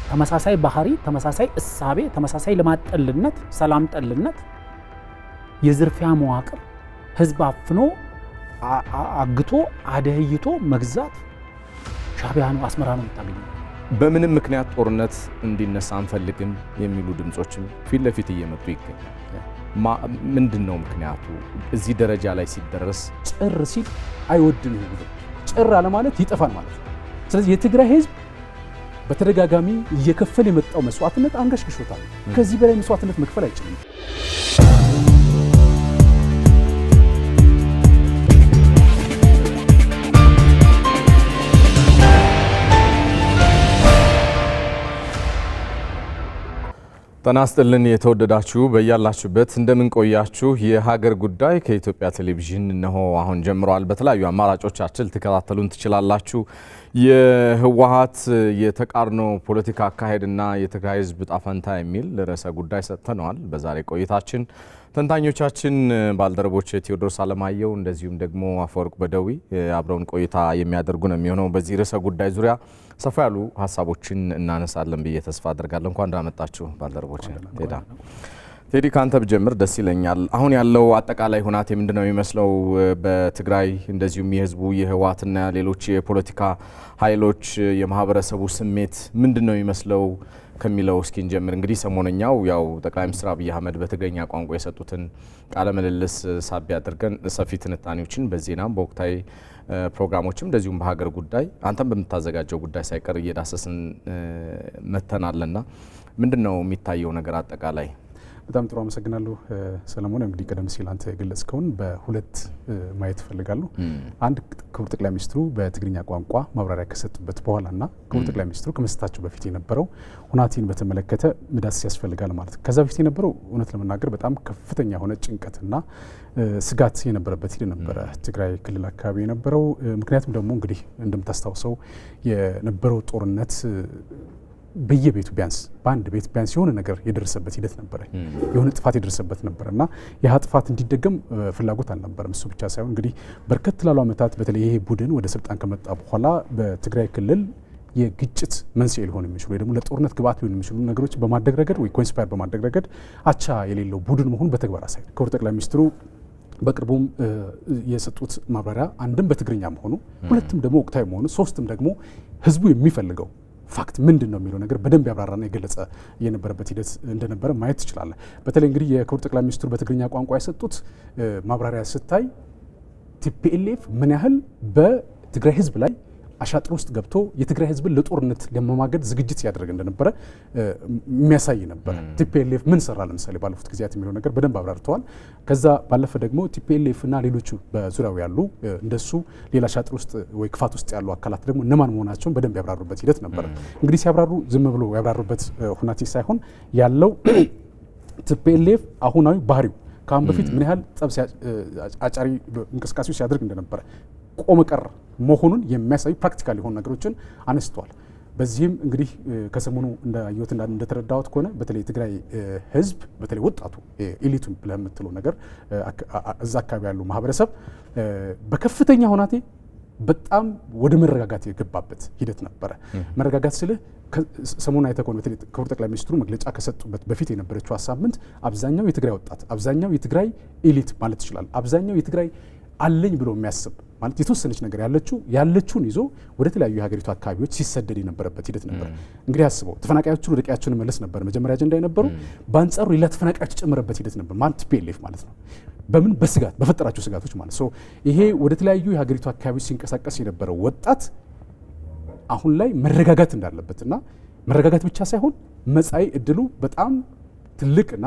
ተመሳሳይ ባህሪ፣ ተመሳሳይ እሳቤ፣ ተመሳሳይ ልማት ጠልነት፣ ሰላም ጠልነት፣ የዝርፊያ መዋቅር ህዝብ አፍኖ አግቶ አደህይቶ መግዛት ሻዕቢያ ነው፣ አስመራ ነው የምታገኘው። በምንም ምክንያት ጦርነት እንዲነሳ አንፈልግም የሚሉ ድምጾችም ፊት ለፊት እየመጡ ይገኛል። ምንድነው ምክንያቱ? እዚህ ደረጃ ላይ ሲደረስ ጭር ሲል አይወድንም ብሎ ጭር አለ ማለት ይጠፋል ማለት ነው። ስለዚህ የትግራይ ህዝብ በተደጋጋሚ እየከፈለ የመጣው መስዋዕትነት አንገሽግሾታል። ከዚህ በላይ መስዋዕትነት መክፈል አይችልም። ጤና ይስጥልን የተወደዳችሁ በያላችሁበት እንደምን ቆያችሁ። የሀገር ጉዳይ ከኢትዮጵያ ቴሌቪዥን ነው አሁን ጀምሯል። በተለያዩ አማራጮቻችን ልትከታተሉን ትችላላችሁ። የህወሓት የተቃርኖ ፖለቲካ አካሄድና የትግራይ ህዝብ ዕጣ ፈንታ የሚል ርዕሰ ጉዳይ ሰጥተናል። በዛሬ ቆይታችን ተንታኞቻችን ባልደረቦች ቴዎድሮስ አለማየሁ እንደዚሁም ደግሞ አፈወርቅ በደዊ አብረውን ቆይታ የሚያደርጉ ነው የሚሆነው። በዚህ ርዕሰ ጉዳይ ዙሪያ ሰፋ ያሉ ሀሳቦችን እናነሳለን ብዬ ተስፋ አድርጋለሁ። እንኳን እንዳመጣችሁ ባልደረቦች። ቴዲ ካንተ ብጀምር ደስ ይለኛል። አሁን ያለው አጠቃላይ ሁናቴ ምንድነው የሚመስለው በትግራይ እንደዚሁም የህዝቡ የህወሓትና ሌሎች የፖለቲካ ኃይሎች የማህበረሰቡ ስሜት ምንድነው የሚመስለው ከሚለው እስኪ እንጀምር። እንግዲህ ሰሞነኛው ያው ጠቅላይ ሚኒስትር አብይ አህመድ በትግርኛ ቋንቋ የሰጡትን ቃለ ምልልስ ሳቢያ አድርገን ሰፊ ትንታኔዎችን በዜናም በወቅታዊ ፕሮግራሞችም እንደዚሁም በሀገር ጉዳይ አንተም በምታዘጋጀው ጉዳይ ሳይቀር እየዳሰስን መተናልና ምንድነው የሚታየው ነገር አጠቃላይ? በጣም ጥሩ አመሰግናለሁ ሰለሞን። እንግዲህ ቀደም ሲል አንተ የገለጽከውን በሁለት ማየት ፈልጋለሁ። አንድ ክቡር ጠቅላይ ሚኒስትሩ በትግርኛ ቋንቋ ማብራሪያ ከሰጡበት በኋላና ክቡር ጠቅላይ ሚኒስትሩ ከመስጠታቸው በፊት የነበረው ሁናቴን በተመለከተ መዳሰስ ያስፈልጋል ማለት ነው። ከዛ በፊት የነበረው እውነት ለመናገር በጣም ከፍተኛ የሆነ ጭንቀትና ስጋት የነበረበት ሂደት ነበረ ትግራይ ክልል አካባቢ የነበረው። ምክንያቱም ደግሞ እንግዲህ እንደምታስታውሰው የነበረው ጦርነት በየቤቱ ቢያንስ በአንድ ቤት ቢያንስ የሆነ ነገር የደረሰበት ሂደት ነበረ፣ የሆነ ጥፋት የደረሰበት ነበርና ያ ጥፋት እንዲደገም ፍላጎት አልነበረም። እሱ ብቻ ሳይሆን እንግዲህ በርከት ላሉ ዓመታት በተለይ ይሄ ቡድን ወደ ስልጣን ከመጣ በኋላ በትግራይ ክልል የግጭት መንስኤ ሊሆን የሚችሉ ወይ ደግሞ ለጦርነት ግብዓት ሊሆን የሚችሉ ነገሮች በማድረግ ረገድ ወይ ኮንስፓየር በማድረግ ረገድ አቻ የሌለው ቡድን መሆኑን በተግባር አሳይቷል። ክቡር ጠቅላይ ሚኒስትሩ በቅርቡም የሰጡት ማብራሪያ አንድም በትግርኛ መሆኑ፣ ሁለትም ደግሞ ወቅታዊ መሆኑ፣ ሶስትም ደግሞ ህዝቡ የሚፈልገው ፋክት ምንድን ነው የሚለው ነገር በደንብ ያብራራና የገለጸ የነበረበት ሂደት እንደነበረ ማየት ትችላለህ። በተለይ እንግዲህ የክቡር ጠቅላይ ሚኒስትሩ በትግርኛ ቋንቋ የሰጡት ማብራሪያ ስታይ ቲፒኤልኤፍ ምን ያህል በትግራይ ህዝብ ላይ አሻጥር ውስጥ ገብቶ የትግራይ ህዝብን ለጦርነት ለመማገድ ዝግጅት ሲያደርግ እንደነበረ የሚያሳይ ነበር። ቲፒኤልኤፍ ምን ሰራ ለምሳሌ ባለፉት ጊዜያት የሚለው ነገር በደንብ አብራርተዋል። ከዛ ባለፈ ደግሞ ቲፒኤልኤፍ እና ሌሎቹ በዙሪያው ያሉ እንደሱ ሌላ አሻጥር ውስጥ ወይ ክፋት ውስጥ ያሉ አካላት ደግሞ እነማን መሆናቸውን በደንብ ያብራሩበት ሂደት ነበር። እንግዲህ ሲያብራሩ ዝም ብሎ ያብራሩበት ሁናቴ ሳይሆን ያለው ቲፒኤልኤፍ አሁናዊ ባህሪው ከአሁን በፊት ምን ያህል ጠብ አጫሪ እንቅስቃሴዎች ሲያደርግ እንደነበረ ቆመ ቀር መሆኑን የሚያሳዩ ፕራክቲካል የሆኑ ነገሮችን አነስተዋል። በዚህም እንግዲህ ከሰሞኑ እንዳየሁት እንደተረዳሁት ከሆነ በተለይ ትግራይ ህዝብ በተለይ ወጣቱ ኤሊቱን ብለህ የምትለው ነገር እዛ አካባቢ ያሉ ማህበረሰብ በከፍተኛ ሁናቴ በጣም ወደ መረጋጋት የገባበት ሂደት ነበረ። መረጋጋት ስልህ ሰሞኑን አይተህ ከሆነ በተለይ ክቡር ጠቅላይ ሚኒስትሩ መግለጫ ከሰጡበት በፊት የነበረችው ሳምንት አብዛኛው የትግራይ ወጣት፣ አብዛኛው የትግራይ ኤሊት ማለት ይችላል፣ አብዛኛው የትግራይ አለኝ ብሎ የሚያስብ ማለት የተወሰነች ነገር ያለችውን ይዞ ወደ ተለያዩ የሀገሪቱ አካባቢዎች ሲሰደድ የነበረበት ሂደት ነበር። እንግዲህ አስበው ተፈናቃዮቹን ወደ ቀያቸውን መለስ ነበር መጀመሪያ አጀንዳ የነበሩ፣ በአንጻሩ ሌላ ተፈናቃዮች የጨመረበት ሂደት ነበር። ማለት ቲፒኤልኤፍ ማለት ነው። በምን በስጋት በፈጠራቸው ስጋቶች ማለት ነው። ይሄ ወደ ተለያዩ የሀገሪቱ አካባቢዎች ሲንቀሳቀስ የነበረው ወጣት አሁን ላይ መረጋጋት እንዳለበትና መረጋጋት ብቻ ሳይሆን መጻኢ እድሉ በጣም ትልቅና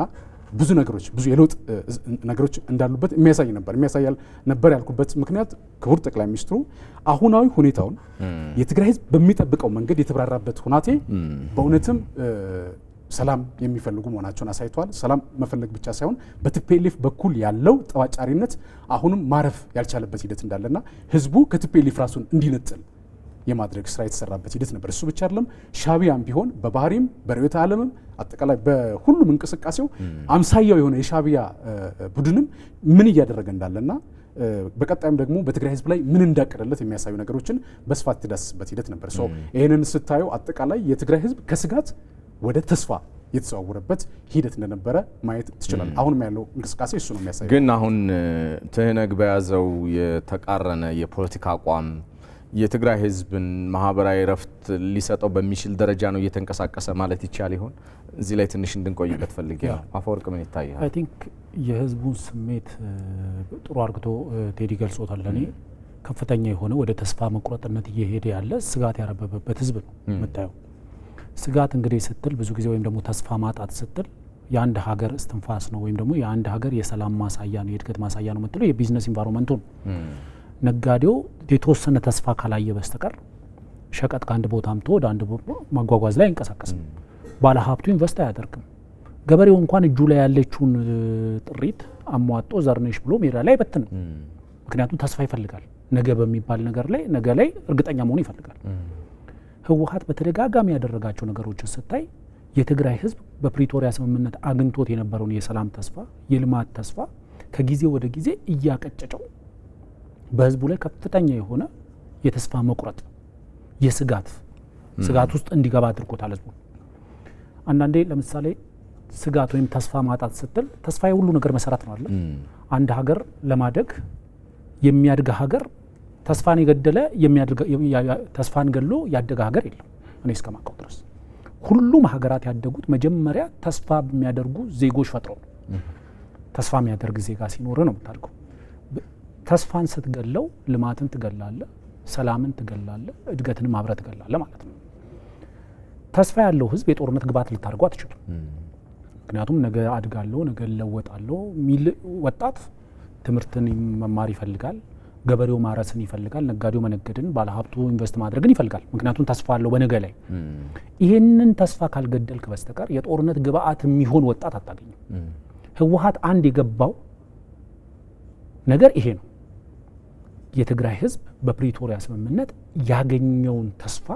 ብዙ ነገሮች ብዙ የለውጥ ነገሮች እንዳሉበት የሚያሳይ ነበር ያልኩበት ምክንያት ክቡር ጠቅላይ ሚኒስትሩ አሁናዊ ሁኔታውን የትግራይ ህዝብ በሚጠብቀው መንገድ የተብራራበት ሁናቴ በእውነትም ሰላም የሚፈልጉ መሆናቸውን አሳይቷል። ሰላም መፈለግ ብቻ ሳይሆን በቲፒኤልኤፍ በኩል ያለው ጠዋጫሪነት አሁንም ማረፍ ያልቻለበት ሂደት እንዳለና ህዝቡ ከቲፒኤልኤፍ ራሱን እንዲነጥል የማድረግ ስራ የተሰራበት ሂደት ነበር። እሱ ብቻ አይደለም፣ ሻዕቢያም ቢሆን በባህሪም በርዕዮተ ዓለምም አጠቃላይ በሁሉም እንቅስቃሴው አምሳያው የሆነ የሻዕቢያ ቡድንም ምን እያደረገ እንዳለና በቀጣይም ደግሞ በትግራይ ህዝብ ላይ ምን እንዳቀደለት የሚያሳዩ ነገሮችን በስፋት የተዳሰሰበት ሂደት ነበር። ይህንን ስታዩ አጠቃላይ የትግራይ ህዝብ ከስጋት ወደ ተስፋ የተዘዋወረበት ሂደት እንደነበረ ማየት ትችላል። አሁንም ያለው እንቅስቃሴ እሱ ነው የሚያሳየው። ግን አሁን ትህነግ በያዘው የተቃረነ የፖለቲካ አቋም የትግራይ ህዝብን ማህበራዊ ረፍት ሊሰጠው በሚችል ደረጃ ነው እየተንቀሳቀሰ ማለት ይቻል ይሆን? እዚህ ላይ ትንሽ እንድንቆይበት ፈልጌ ነው። አፈወርቅ ምን ይታያል? አይ ቲንክ የህዝቡን ስሜት ጥሩ አርግቶ ቴዲ ገልጾታል። ለኔ ከፍተኛ የሆነ ወደ ተስፋ መቁረጥነት እየሄደ ያለ ስጋት ያረበበበት ህዝብ ነው የምታየው። ስጋት እንግዲህ ስትል ብዙ ጊዜ ወይም ደግሞ ተስፋ ማጣት ስትል የአንድ ሀገር እስትንፋስ ነው ወይም ደግሞ የአንድ ሀገር የሰላም ማሳያ ነው የእድገት ማሳያ ነው የምትለው የቢዝነስ ኢንቫይሮንመንቱ ነው። ነጋዴው የተወሰነ ተስፋ ካላየ በስተቀር ሸቀጥ ከአንድ ቦታ አምጥቶ ወደ አንድ ማጓጓዝ ላይ አይንቀሳቀስም። ባለሀብቱ ኢንቨስት አያደርግም። ገበሬው እንኳን እጁ ላይ ያለችውን ጥሪት አሟጦ ዘርነሽ ብሎ ሜዳ ላይ አይበትንም። ምክንያቱም ተስፋ ይፈልጋል። ነገ በሚባል ነገር ላይ ነገ ላይ እርግጠኛ መሆን ይፈልጋል። ህወሓት በተደጋጋሚ ያደረጋቸው ነገሮችን ስታይ የትግራይ ህዝብ በፕሪቶሪያ ስምምነት አግኝቶት የነበረውን የሰላም ተስፋ የልማት ተስፋ ከጊዜ ወደ ጊዜ እያቀጨጨው በህዝቡ ላይ ከፍተኛ የሆነ የተስፋ መቁረጥ የስጋት ውስጥ እንዲገባ አድርጎታል ህዝቡ። አንዳንዴ ለምሳሌ ስጋት ወይም ተስፋ ማጣት ስትል ተስፋ የሁሉ ነገር መሰረት ነው አለ። አንድ ሀገር ለማደግ የሚያድግ ሀገር ተስፋን የገደለ ተስፋን ገሎ ያደገ ሀገር የለም። እኔ እስከማውቀው ድረስ ሁሉም ሀገራት ያደጉት መጀመሪያ ተስፋ በሚያደርጉ ዜጎች ፈጥረው ነው። ተስፋ የሚያደርግ ዜጋ ሲኖር ነው የምታድገው። ተስፋን ስትገለው ልማትን ትገላለ፣ ሰላምን ትገላለ፣ እድገትንም አብረህ ትገላለ ማለት ነው። ተስፋ ያለው ህዝብ የጦርነት ግባት ልታደርገው አትችልም። ምክንያቱም ነገ አድጋለሁ ነገ እለወጣለሁ ሚል ወጣት ትምህርትን መማር ይፈልጋል፣ ገበሬው ማረስን ይፈልጋል፣ ነጋዴው መነገድን፣ ባለሀብቱ ኢንቨስት ማድረግን ይፈልጋል። ምክንያቱም ተስፋ አለው በነገ ላይ። ይህንን ተስፋ ካልገደልክ በስተቀር የጦርነት ግብአት የሚሆን ወጣት አታገኝም። ህወሓት አንድ የገባው ነገር ይሄ ነው። የትግራይ ህዝብ በፕሪቶሪያ ስምምነት ያገኘውን ተስፋ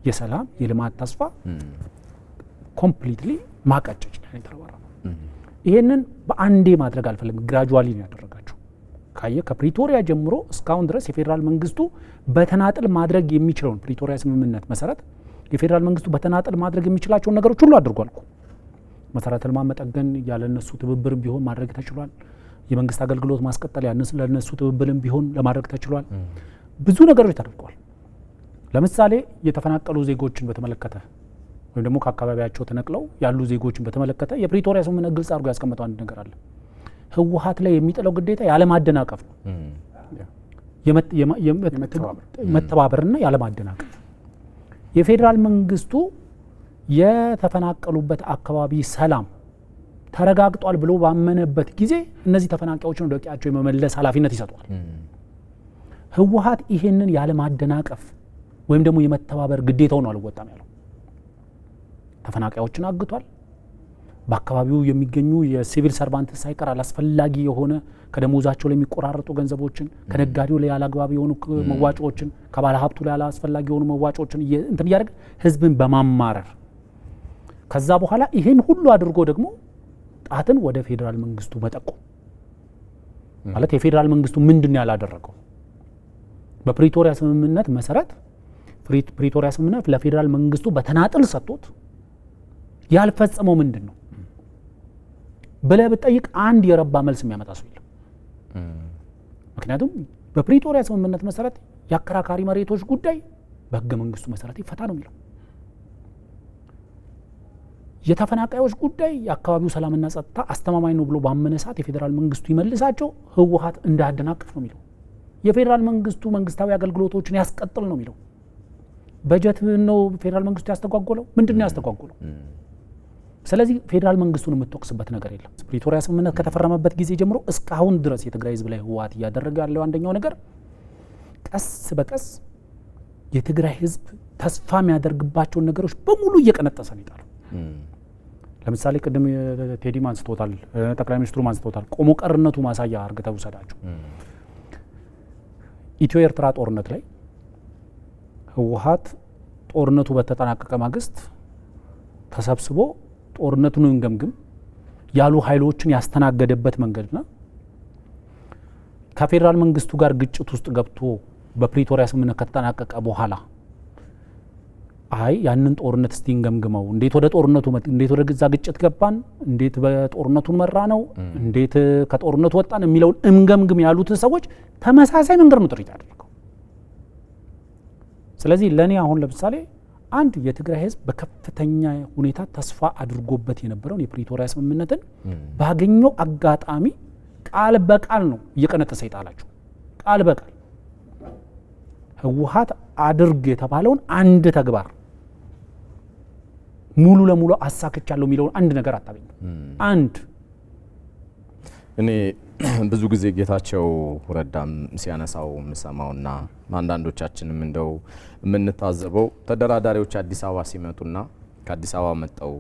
የሰላም የልማት ተስፋ ኮምፕሊትሊ ማቀጨጭ ነው የተረባረበው። ይሄንን በአንዴ ማድረግ አልፈለግም፣ ግራጁዋሊ ነው ያደረጋቸው። ካየ ከፕሪቶሪያ ጀምሮ እስካሁን ድረስ የፌዴራል መንግስቱ በተናጥል ማድረግ የሚችለውን ፕሪቶሪያ ስምምነት መሰረት የፌዴራል መንግስቱ በተናጥል ማድረግ የሚችላቸውን ነገሮች ሁሉ አድርጓል እኮ። መሰረተ ልማት መጠገን ያለነሱ ትብብርም ቢሆን ማድረግ ተችሏል። የመንግስት አገልግሎት ማስቀጠል ያነሱ ለነሱ ትብብርም ቢሆን ለማድረግ ተችሏል። ብዙ ነገሮች ተደርገዋል። ለምሳሌ የተፈናቀሉ ዜጎችን በተመለከተ ወይም ደግሞ ከአካባቢያቸው ተነቅለው ያሉ ዜጎችን በተመለከተ የፕሪቶሪያ ስምምነት ግልጽ አድርጎ ያስቀመጠው አንድ ነገር አለ። ህወሓት ላይ የሚጥለው ግዴታ ያለማደናቀፍ ነው። መተባበርና ያለማደናቀፍ። የፌዴራል መንግስቱ የተፈናቀሉበት አካባቢ ሰላም ተረጋግጧል ብሎ ባመነበት ጊዜ እነዚህ ተፈናቃዮችን ወደ ቀያቸው የመመለስ ኃላፊነት ይሰጠዋል። ህወሓት ይሄንን ያለማደናቀፍ ወይም ደግሞ የመተባበር ግዴታውን አልወጣም ያለው። ተፈናቃዮችን አግቷል። በአካባቢው የሚገኙ የሲቪል ሰርቫንት ሳይቀር አላስፈላጊ የሆነ ከደሞዛቸው ላይ የሚቆራረጡ ገንዘቦችን፣ ከነጋዴው ላይ ያላግባብ የሆኑ መዋጮዎችን፣ ከባለ ሀብቱ ላይ ያላስፈላጊ የሆኑ መዋጮዎችን እንትን እያደረገ ህዝብን በማማረር ከዛ በኋላ ይሄን ሁሉ አድርጎ ደግሞ ጣትን ወደ ፌዴራል መንግስቱ መጠቆም ማለት የፌዴራል መንግስቱ ምንድን ያላደረገው? በፕሪቶሪያ ስምምነት መሰረት ፕሪቶሪያ ስምምነት ለፌዴራል መንግስቱ በተናጥል ሰጥቶት ያልፈጸመው ምንድን ነው ብለህ ብትጠይቅ አንድ የረባ መልስ የሚያመጣ ሰው የለም። ምክንያቱም በፕሪቶሪያ ስምምነት መሰረት የአከራካሪ መሬቶች ጉዳይ በህገ መንግስቱ መሰረት ይፈታ ነው የሚለው። የተፈናቃዮች ጉዳይ የአካባቢው ሰላምና ጸጥታ አስተማማኝ ነው ብሎ ባመነ ሰዓት የፌዴራል መንግስቱ ይመልሳቸው፣ ህወሓት እንዳያደናቅፍ ነው የሚለው። የፌዴራል መንግስቱ መንግስታዊ አገልግሎቶችን ያስቀጥል ነው የሚለው። በጀት ነው ፌዴራል መንግስቱ ያስተጓጎለው? ምንድን ነው ያስተጓጎለው? ስለዚህ ፌዴራል መንግስቱን የምትወቅስበት ነገር የለም። ፕሪቶሪያ ስምምነት ከተፈረመበት ጊዜ ጀምሮ እስካሁን ድረስ የትግራይ ህዝብ ላይ ህወሓት እያደረገ ያለው አንደኛው ነገር ቀስ በቀስ የትግራይ ህዝብ ተስፋ የሚያደርግባቸውን ነገሮች በሙሉ እየቀነጠሰ ነው ይጣሉ። ለምሳሌ ቅድም ቴዲም አንስቶታል፣ ጠቅላይ ሚኒስትሩም አንስቶታል። ቆሞ ቀርነቱ ማሳያ አርግተው ሰዳቸው። ኢትዮ ኤርትራ ጦርነት ላይ ህወሓት ጦርነቱ በተጠናቀቀ ማግስት ተሰብስቦ ጦርነቱን እንገምግም ያሉ ኃይሎችን ያስተናገደበት መንገድና ከፌደራል መንግስቱ ጋር ግጭት ውስጥ ገብቶ በፕሪቶሪያ ስምምነት ከተጠናቀቀ በኋላ አይ ያንን ጦርነት እስቲ እንገምግመው፣ እንዴት ወደ ጦርነቱ እንዴት ወደ ግዛ ግጭት ገባን፣ እንዴት በጦርነቱን መራ ነው፣ እንዴት ከጦርነቱ ወጣን የሚለውን እንገምግም ያሉትን ሰዎች ተመሳሳይ መንገድ ነው ጥሪ ያደረገው። ስለዚህ ለኔ አሁን ለምሳሌ አንድ የትግራይ ህዝብ በከፍተኛ ሁኔታ ተስፋ አድርጎበት የነበረውን የፕሪቶሪያ ስምምነትን ባገኘው አጋጣሚ ቃል በቃል ነው እየቀነጠሰ ይጣላቸው። ቃል በቃል ህወሓት አድርግ የተባለውን አንድ ተግባር ሙሉ ለሙሉ አሳክቻለሁ የሚለውን አንድ ነገር አታገኝም። አንድ እኔ ብዙ ጊዜ ጌታቸው ረዳም ሲያነሳው የምሰማውና አንዳንዶቻችንም እንደው የምንታዘበው ተደራዳሪዎች አዲስ አበባ ሲመጡና ከአዲስ አበባ መጣው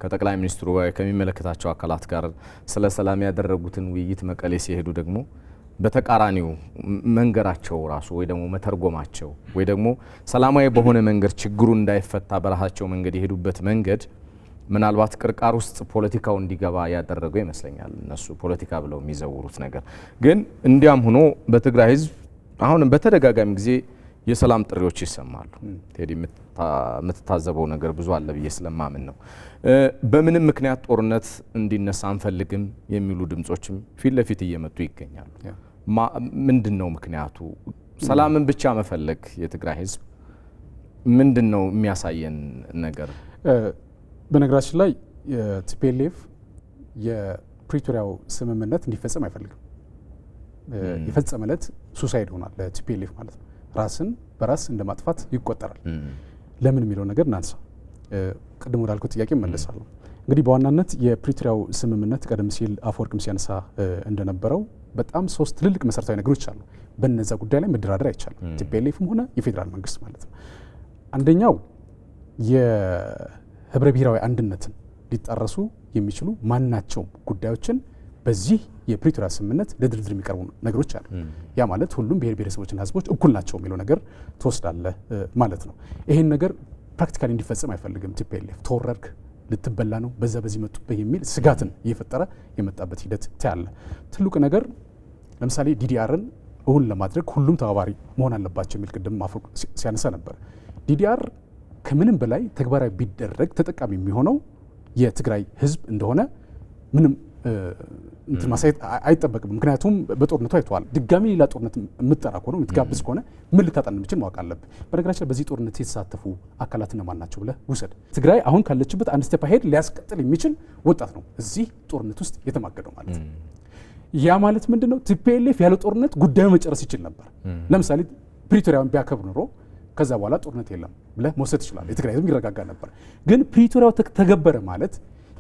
ከጠቅላይ ሚኒስትሩ ከሚመለከታቸው አካላት ጋር ስለ ሰላም ያደረጉትን ውይይት መቀሌ ሲሄዱ ደግሞ በተቃራኒው መንገራቸው ራሱ ወይ ደግሞ መተርጎማቸው ወይ ደግሞ ሰላማዊ በሆነ መንገድ ችግሩ እንዳይፈታ በራሳቸው መንገድ የሄዱበት መንገድ ምናልባት ቅርቃር ውስጥ ፖለቲካው እንዲገባ ያደረገው ይመስለኛል። እነሱ ፖለቲካ ብለው የሚዘውሩት ነገር ግን እንዲያም ሆኖ በትግራይ ህዝብ አሁንም በተደጋጋሚ ጊዜ የሰላም ጥሪዎች ይሰማሉ። ቴዲ የምትታዘበው ነገር ብዙ አለ ብዬ ስለማምን ነው። በምንም ምክንያት ጦርነት እንዲነሳ አንፈልግም የሚሉ ድምጾችም ፊት ለፊት እየመጡ ይገኛሉ። ምንድነው ምክንያቱ? ሰላምን ብቻ መፈለግ የትግራይ ህዝብ ምንድነው የሚያሳየን ነገር? በነገራችን ላይ ቲፒኤልኤፍ የፕሪቶሪያው ስምምነት እንዲፈጸም አይፈልግም። የፈጸመለት ሱሳይድ ሆኗል ለቲፒኤልኤፍ ማለት ነው። ራስን በራስ እንደማጥፋት ይቆጠራል። ለምን የሚለው ነገር እናንሳ። ቅድም ወዳልኩት ጥያቄ እመለሳለሁ። እንግዲህ በዋናነት የፕሪቶሪያው ስምምነት ቀደም ሲል አፈወርቅም ሲያነሳ እንደነበረው በጣም 3 ትልልቅ መሰረታዊ ነገሮች አሉ። በነዛ ጉዳይ ላይ መደራደር አይቻልም፣ ቲፒኤልኤፍም ሆነ የፌዴራል መንግስት ማለት ነው። አንደኛው የህብረ ብሔራዊ አንድነትን ሊጣረሱ የሚችሉ ማናቸውም ጉዳዮችን በዚህ የፕሪቶሪያ ስምምነት ለድርድር የሚቀርቡ ነገሮች አሉ። ያ ማለት ሁሉም ብሔር ብሔረሰቦችና ህዝቦች እኩል ናቸው የሚለው ነገር ትወስዳለህ ማለት ነው። ይሄን ነገር ፕራክቲካሊ እንዲፈጸም አይፈልግም ቲፒኤልኤፍ። ተወረድክ፣ ልትበላ ነው፣ በዛ በዚህ መጡበት የሚል ስጋትን እየፈጠረ የመጣበት ሂደት ታያለ። ትልቁ ነገር ለምሳሌ ዲዲአርን እውን ለማድረግ ሁሉም ተባባሪ መሆን አለባቸው የሚል ቅድም አፈወርቅ ሲያነሳ ነበር። ዲዲአር ከምንም በላይ ተግባራዊ ቢደረግ ተጠቃሚ የሚሆነው የትግራይ ህዝብ እንደሆነ ምንም እንትን ማሳየት አይጠበቅም። ምክንያቱም በጦርነቱ አይተዋል። ድጋሚ ሌላ ጦርነት የምትጠራ ከሆነ የምትጋብዝ ከሆነ ምን ልታጣ እንደምችል ማወቅ አለብህ። በነገራችን ላይ በዚህ ጦርነት የተሳተፉ አካላት እነማን ናቸው ብለህ ውሰድ። ትግራይ አሁን ካለችበት አንድ ስቴፕ አሄድ ሊያስቀጥል የሚችል ወጣት ነው እዚህ ጦርነት ውስጥ የተማገደው ማለት ነው። ያ ማለት ምንድነው? ቲፒኤልኤፍ ያለ ጦርነት ጉዳዩ መጨረስ ይችል ነበር። ለምሳሌ ፕሪቶሪያውን ቢያከብር ኖሮ ከዛ በኋላ ጦርነት የለም ብለህ መውሰድ ይችላል። የትግራይ ህዝብ ይረጋጋ ነበር። ግን ፕሪቶሪያው ተገበረ ማለት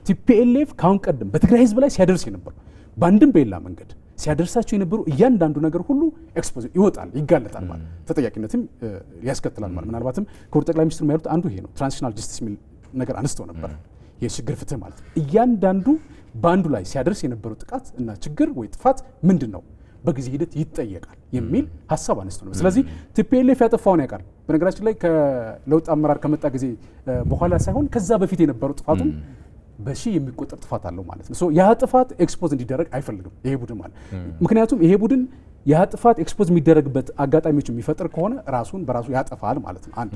ቲፒኤልኤፍ ካሁን ቀደም በትግራይ ህዝብ ላይ ሲያደርስ የነበረው በአንድም በሌላ መንገድ ሲያደርሳቸው የነበሩ እያንዳንዱ ነገር ሁሉ ኤክስፖዝ ይወጣል፣ ይጋለጣል ማለት ተጠያቂነትም ያስከትላል ማለት። ምናልባትም ክቡር ጠቅላይ ሚኒስትሩ ያሉት አንዱ ይሄ ነው። ትራንዚሽናል ጀስቲስ የሚል ነገር አንስተው ነበር። የችግር ፍትህ ማለት ነው። እያንዳንዱ በአንዱ ላይ ሲያደርስ የነበረው ጥቃት እና ችግር ወይ ጥፋት ምንድን ነው በጊዜ ሂደት ይጠየቃል የሚል ሀሳብ አንስተው ነው። ስለዚህ ቲፒኤልኤፍ ያጠፋውን ያውቃል። በነገራችን ላይ ከለውጥ አመራር ከመጣ ጊዜ በኋላ ሳይሆን ከዛ በፊት የነበረው ጥፋቱን በሺ የሚቆጠር ጥፋት አለው ማለት ነው። ያ ጥፋት ኤክስፖዝ እንዲደረግ አይፈልግም ይሄ ቡድን ማለት። ምክንያቱም ይሄ ቡድን ያ ጥፋት ኤክስፖዝ የሚደረግበት አጋጣሚዎች የሚፈጥር ከሆነ ራሱን በራሱ ያጠፋል ማለት ነው። አንድ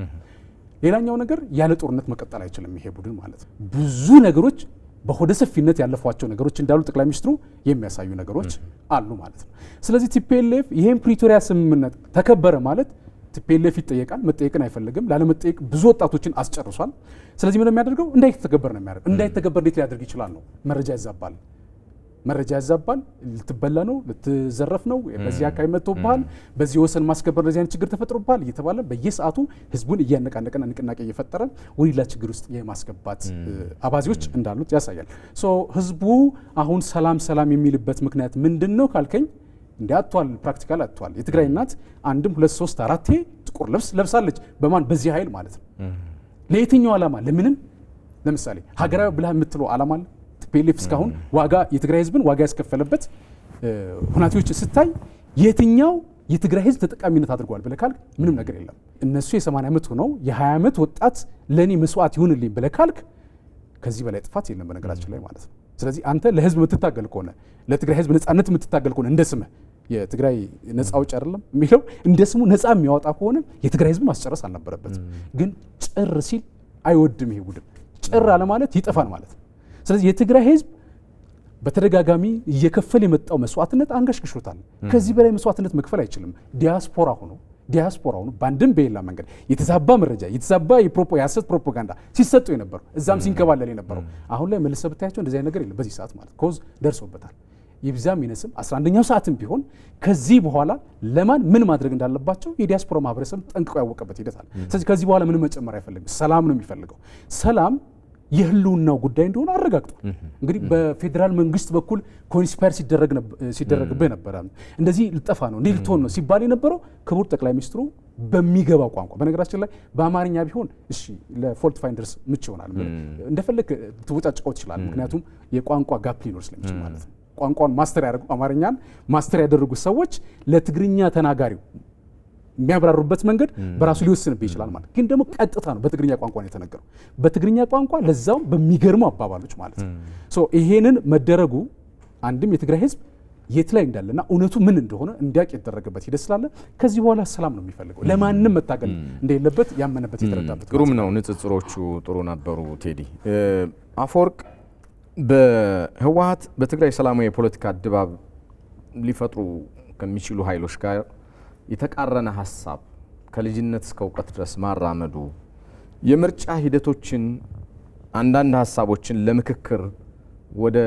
ሌላኛው ነገር ያለ ጦርነት መቀጠል አይችልም ይሄ ቡድን ማለት ነው። ብዙ ነገሮች በሆደ ሰፊነት ያለፏቸው ነገሮች እንዳሉ ጠቅላይ ሚኒስትሩ የሚያሳዩ ነገሮች አሉ ማለት ነው። ስለዚህ ቲፒኤልኤፍ ይሄን ፕሪቶሪያ ስምምነት ተከበረ ማለት ቲፒኤልኤፍ ይጠየቃል። መጠየቅን አይፈልግም። ላለመጠየቅ ብዙ ወጣቶችን አስጨርሷል። ስለዚህ ምን የሚያደርገው እንዳይተገበር ነው የሚያደርገው። እንዳይተገበር እንዴት ሊያደርግ ይችላል ነው? መረጃ ያዛባል። ልትበላ ነው፣ ልትዘረፍ ነው፣ በዚህ አካባቢ መጥቶብሃል፣ በዚህ ወሰን ማስከበር እንደዚህ አይነት ችግር ተፈጥሮብሃል እየተባለ በየሰዓቱ ህዝቡን እያነቃነቀና ንቅናቄ እየፈጠረ ወደ ሌላ ችግር ውስጥ የማስገባት አባዜዎች እንዳሉት ያሳያል። ህዝቡ አሁን ሰላም የሚልበት ምክንያት ምንድን ነው ካልከኝ እንዲያቷል ፕራክቲካል አጥቷል። የትግራይ እናት 1 2 3 4 ጥቁር ልብስ ለብሳለች። በማን በዚህ ኃይል ማለት ነው። ለየትኛው ዓላማ? ለምንም። ለምሳሌ ሀገራዊ ብለህ የምትለው ዓላማ አለ። ቲፒኤልኤፍ እስካሁን ዋጋ የትግራይ ህዝብን ዋጋ ያስከፈለበት ሁኔታዎች ስታይ የትኛው የትግራይ ህዝብ ተጠቃሚነት አድርጓል ብለህ ካልክ ምንም ነገር የለም። እነሱ የ80 ዓመት ሆነው የ20 ዓመት ወጣት ለኔ መስዋዕት ይሁንልኝ ብለህ ካልክ ከዚህ በላይ ጥፋት የለም በነገራችን ላይ ማለት ነው። ስለዚህ አንተ ለህዝብ የምትታገል ከሆነ ለትግራይ ህዝብ ነጻነት የምትታገል ከሆነ እንደ ስምህ የትግራይ ነፃ አውጪ አይደለም የሚለው እንደ ስሙ ነፃ የሚያወጣ ከሆነ የትግራይ ህዝብ ማስጨረስ አልነበረበትም። ግን ጭር ሲል አይወድም ይሄ ቡድን። ጭር አለ ማለት ይጠፋል ማለት ነው። ስለዚህ የትግራይ ህዝብ በተደጋጋሚ እየከፈለ የመጣው መስዋዕትነት አንገሽግሾታል። ከዚህ በላይ መስዋዕትነት መክፈል አይችልም። ዲያስፖራ ሆኖ በአንድም በሌላ መንገድ የተዛባ መረጃ የተዛባ የሐሰት ፕሮፓጋንዳ ሲሰጡ የነበረው እዛም ሲንከባለል የነበረው አሁን ላይ መልሰህ ብታያቸው እንደዚህ አይነት ነገር የለም። በዚህ ሰዓት ማለት ኮዝ ደርሶበታል። ይብዛም ይነስም 11ኛው ሰዓትም ቢሆን ከዚህ በኋላ ለማን ምን ማድረግ እንዳለባቸው የዲያስፖራ ማህበረሰብ ጠንቅቆ ያወቀበት ሂደት አለ። ስለዚህ ከዚህ በኋላ ምንም መጨመር አይፈልግም። ሰላም ነው የሚፈልገው። ሰላም የህልውናው ጉዳይ እንደሆነ አረጋግጧል። እንግዲህ በፌዴራል መንግስት በኩል ኮንስፓየር ሲደረግብህ ነበረ። እንደዚህ ልጠፋ ነው እንዲህ ልትሆን ነው ሲባል የነበረው ክቡር ጠቅላይ ሚኒስትሩ በሚገባው ቋንቋ፣ በነገራችን ላይ በአማርኛ ቢሆን እሺ ለፎልት ፋይንደርስ ምቹ ይሆናል። እንደፈለግ ትወጫጭቀው ትችላል። ምክንያቱም የቋንቋ ጋፕ ሊኖር ስለሚችል ማለት ነው። ቋንቋን ማስተር ያደርጉ አማርኛን ማስተር ያደረጉ ሰዎች ለትግርኛ ተናጋሪው የሚያብራሩበት መንገድ በራሱ ሊወስንብህ ይችላል ማለት ግን ደግሞ ቀጥታ ነው በትግርኛ ቋንቋ ነው የተነገረው። በትግርኛ ቋንቋ ለዛው በሚገርሙ አባባሎች ማለት ነው። ይሄንን መደረጉ አንድም የትግራይ ህዝብ የት ላይ እንዳለና እውነቱ ምን እንደሆነ እንዲያውቅ የተደረገበት ሂደት ስላለ ከዚህ በኋላ ሰላም ነው የሚፈልገው። ለማንም መታገል እንደሌለበት ያመነበት የተረዳበት። ግሩም ነው። ንጽጽሮቹ ጥሩ ነበሩ ቴዲ። አፈወርቅ በህወሓት በትግራይ ሰላማዊ የፖለቲካ ድባብ ሊፈጥሩ ከሚችሉ ኃይሎች ጋር የተቃረነ ሀሳብ ከልጅነት እስከ እውቀት ድረስ ማራመዱ የምርጫ ሂደቶችን አንዳንድ ሀሳቦችን ለምክክር ወደ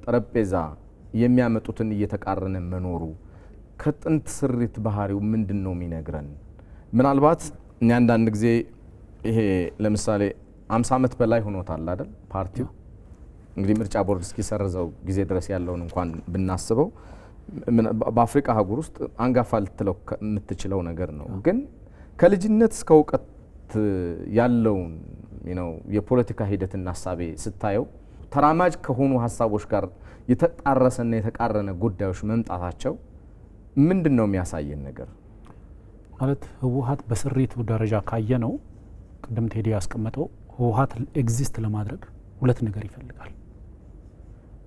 ጠረጴዛ የሚያመጡትን እየተቃረነ መኖሩ ከጥንት ስሪት ባህሪው ምንድነው የሚነግረን? ምናልባት እኛ አንዳንድ ጊዜ ይሄ ለምሳሌ 50 ዓመት በላይ ሆኖታል አይደል ፓርቲው እንግዲህ ምርጫ ቦርድ እስኪሰርዘው ጊዜ ድረስ ያለውን እንኳን ብናስበው በአፍሪካ ሀገር ውስጥ አንጋፋ ልትለው የምትችለው ነገር ነው። ግን ከልጅነት እስከ እውቀት ያለውን የፖለቲካ ሂደትና ሀሳቤ ስታየው ተራማጅ ከሆኑ ሀሳቦች ጋር የተጣረሰና የተቃረነ ጉዳዮች መምጣታቸው ምንድነው የሚያሳየን ነገር? ማለት ህወሓት በስሪቱ ደረጃ ካየ ነው ቅድም ቴዲ ያስቀመጠው ህወሓት ኤግዚስት ለማድረግ ሁለት ነገር ይፈልጋል።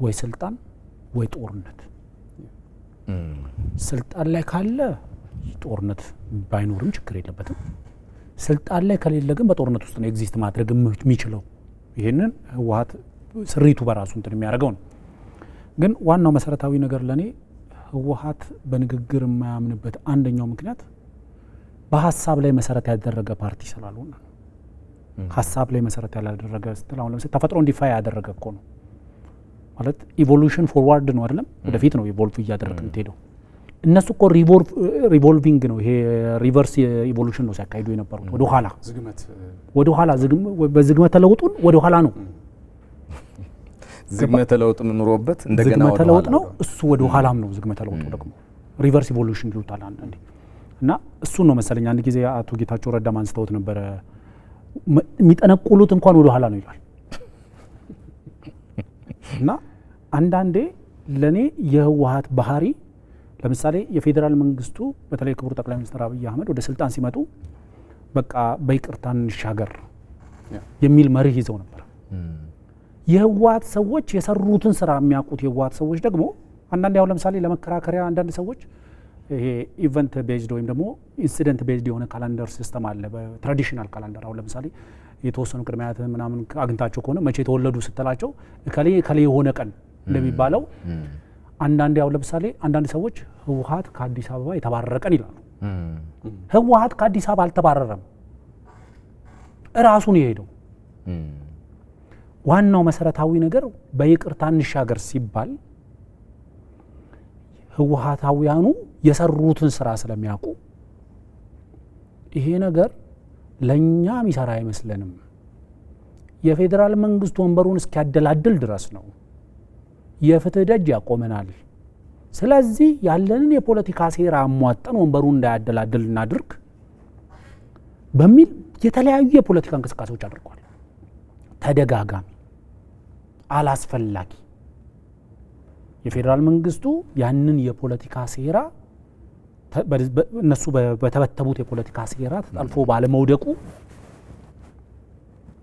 ወይ ስልጣን ወይ ጦርነት። ስልጣን ላይ ካለ ጦርነት ባይኖርም ችግር የለበትም። ስልጣን ላይ ከሌለ ግን በጦርነት ውስጥ ነው ኤግዚስት ማድረግ የሚችለው። ይሄንን ህወሓት ስሪቱ በራሱ እንትን የሚያደርገው ነው። ግን ዋናው መሰረታዊ ነገር ለኔ ህወሓት በንግግር የማያምንበት አንደኛው ምክንያት በሀሳብ ላይ መሰረት ያደረገ ፓርቲ ስላልሆነ ነው። ሀሳብ ላይ መሰረት ያላደረገ ስትል አሁን ለምሳሌ ተፈጥሮ እንዲፋይ ያደረገ እኮ ነው ማለት ኢቮሉሽን ፎርዋርድ ነው አይደለም፣ ወደፊት ነው ኢቮልቭ እያደረገ የምትሄደው። እነሱ እኮ ሪቮልቪንግ ነው ይሄ ሪቨርስ ኢቮሉሽን ነው ሲያካሂዱ የነበሩት። ወደ ኋላ በዝግመተ ለውጡን ወደ ኋላ ነው ዝግመተ ለውጥ ኑሮበት እንደገና ዝግመተ ለውጥ ነው እሱ ወደ ኋላም ነው ዝግመተ ለውጡ ደግሞ ሪቨርስ ኢቮሉሽን ይሉታል አንዴ። እና እሱ ነው መሰለኝ አንድ ጊዜ አቶ ጌታቸው ረዳ ማንስተውት ነበረ የሚጠነቁሉት እንኳን ወደ ኋላ ነው ይላል። እና አንዳንዴ ለኔ የህወሓት ባህሪ ለምሳሌ የፌዴራል መንግስቱ በተለይ ክቡር ጠቅላይ ሚኒስትር አብይ አህመድ ወደ ስልጣን ሲመጡ በቃ በይቅርታ እንሻገር የሚል መርህ ይዘው ነበር። የህወሓት ሰዎች የሰሩትን ስራ የሚያውቁት የህወሓት ሰዎች ደግሞ አንዳንድ ያው ለምሳሌ ለመከራከሪያ አንዳንድ ሰዎች ይሄ ኢቨንት ቤዝድ ወይም ደግሞ ኢንሲደንት ቤዝድ የሆነ ካላንደር ሲስተም አለ። በትራዲሽናል ካላንደር አሁን ለምሳሌ የተወሰኑ ቅድሚያት ምናምን አግኝታቸው ከሆነ መቼ የተወለዱ ስትላቸው ከሌ የሆነ ቀን እንደሚባለው አንዳንድ ያው ለምሳሌ አንዳንድ ሰዎች ህወሓት ከአዲስ አበባ የተባረረ ቀን ይላሉ። ህወሓት ከአዲስ አበባ አልተባረረም፣ እራሱን የሄደው። ዋናው መሰረታዊ ነገር በይቅርታ እንሻገር ሲባል ህወሓታውያኑ የሰሩትን ስራ ስለሚያውቁ ይሄ ነገር ለኛ ሚሰራ አይመስለንም። የፌዴራል መንግስት ወንበሩን እስኪያደላድል ድረስ ነው፣ የፍትህ ደጅ ያቆመናል። ስለዚህ ያለንን የፖለቲካ ሴራ አሟጠን ወንበሩን እንዳያደላድል እናድርግ በሚል የተለያዩ የፖለቲካ እንቅስቃሴዎች አድርጓል። ተደጋጋሚ አላስፈላጊ የፌዴራል መንግስቱ ያንን የፖለቲካ ሴራ እነሱ በተበተቡት የፖለቲካ ሴራ ተጠልፎ ባለመውደቁ